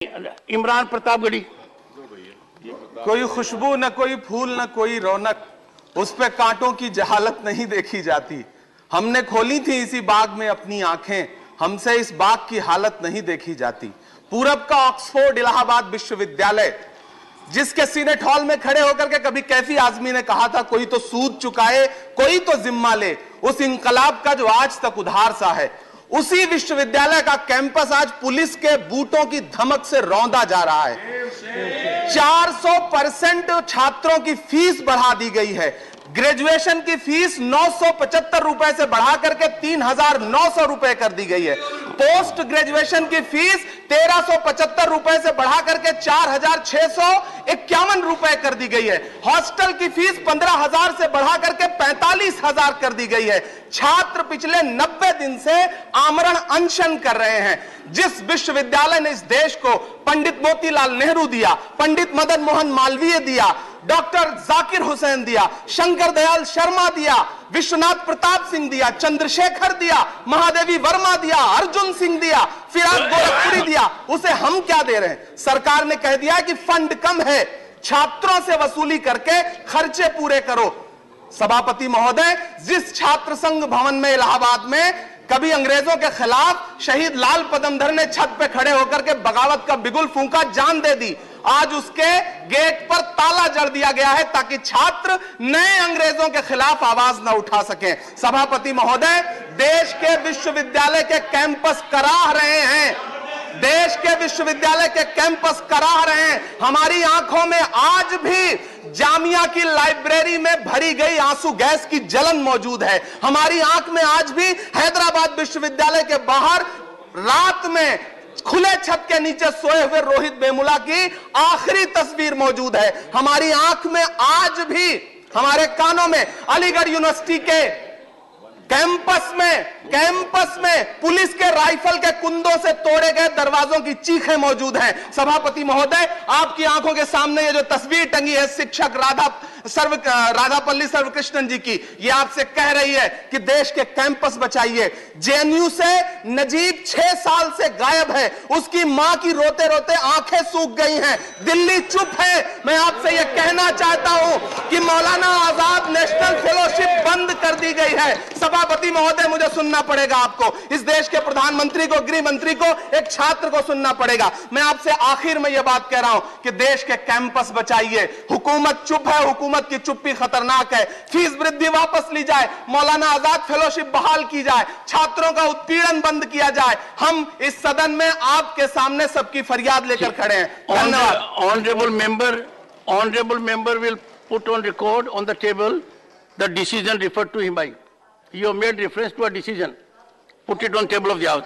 इमरान प्रतापगढ़ी। कोई खुशबू न कोई फूल न कोई रौनक, उस पे कांटों की जहालत नहीं देखी जाती। हमने खोली थी इसी बाग में अपनी आंखें, हमसे इस बाग की हालत नहीं देखी जाती। पूरब का ऑक्सफोर्ड इलाहाबाद विश्वविद्यालय, जिसके सीनेट हॉल में खड़े होकर के कभी कैफी आजमी ने कहा था कोई तो सूद चुकाए कोई तो जिम्मा ले, उस इंकलाब का जो आज तक उधार सा है, उसी विश्वविद्यालय का कैंपस आज पुलिस के बूटों की धमक से रौंदा जा रहा है। 400% छात्रों की फीस बढ़ा दी गई है। ग्रेजुएशन की फीस 975 रुपए से बढ़ा करके 3,900 रुपए कर दी गई है। पोस्ट ग्रेजुएशन की फीस 1,375 रुपए से बढ़ा करके 4,651 रुपए कर दी गई है। हॉस्टल की फीस 15,000 से बढ़ा करके 45,000 कर दी गई है। छात्र पिछले 90 दिन से आमरण अनशन कर रहे हैं। जिस विश्वविद्यालय ने इस देश को पंडित मोतीलाल नेहरू दिया, पंडित मदन मोहन मालवीय दिया, डॉक्टर जाकिर हुसैन दिया, शंकर दयाल शर्मा दिया, विश्वनाथ प्रताप सिंह दिया, चंद्रशेखर दिया, महादेवी वर्मा दिया, अर्जुन सिंह दिया, फिराद गोरखपुरी दिया, उसे हम क्या दे रहे हैं? सरकार ने कह दिया कि फंड कम है, छात्रों से वसूली करके खर्चे पूरे करो। सभापति महोदय, जिस छात्र संघ भवन में इलाहाबाद में कभी अंग्रेजों के खिलाफ शहीद लाल पदमधर ने छत पे खड़े होकर के बगावत का बिगुल फूंका, जान दे दी, आज उसके गेट पर ताला जड़ दिया गया है ताकि छात्र नए अंग्रेजों के खिलाफ आवाज न उठा सकें। सभापति महोदय, देश के विश्वविद्यालय के कैंपस कराह रहे हैं, देश के विश्वविद्यालय के कैंपस कराह रहे हैं। हमारी आंखों में आज भी जामिया की लाइब्रेरी में भरी गई आंसू गैस की जलन मौजूद है। हमारी आंख में आज भी हैदराबाद विश्वविद्यालय के बाहर रात में खुले छत के नीचे सोए हुए रोहित वेमुला की आखिरी तस्वीर मौजूद है। हमारी आंख में आज भी, हमारे कानों में अलीगढ़ यूनिवर्सिटी के कैंपस में पुलिस के राइफल के कुंदों से तोड़े गए दरवाजों की चीखें मौजूद हैं। सभापति महोदय, आपकी आंखों के सामने ये जो तस्वीर टंगी है शिक्षक राधापल्ली सर्वकृष्णन जी की, ये आपसे कह रही है कि देश के कैंपस बचाइए। जेएनयू से नजीब 6 साल से गायब है, उसकी मां की रोते रोते आंखें सूख गई हैं। दिल्ली चुप है। मैं आपसे यह कहना चाहता हूं कि मौलाना आजाद नेशनल फेलोशिप बंद कर दी गई है। सभापति महोदय, मुझे सुनना पड़ेगा आपको, इस देश के प्रधानमंत्री को, गृह मंत्री को, एक छात्र को सुनना पड़ेगा। मैं आपसे आखिर में यह बात कह रहा हूं कि देश के कैंपस बचाइए। हुकूमत चुप है, हुकूमत की चुप्पी खतरनाक है। फीस वृद्धि वापस ली जाए, मौलाना आजाद फेलोशिप बहाल की जाए, छात्रों का उत्पीड़न बंद किया जाए। हम इस सदन में आपके सामने सबकी फरियाद लेकर खड़े हैं। धन्यवाद। Honorable member will put on record on the table the decision referred to him by. You have made reference to a decision. Put it on table of the House.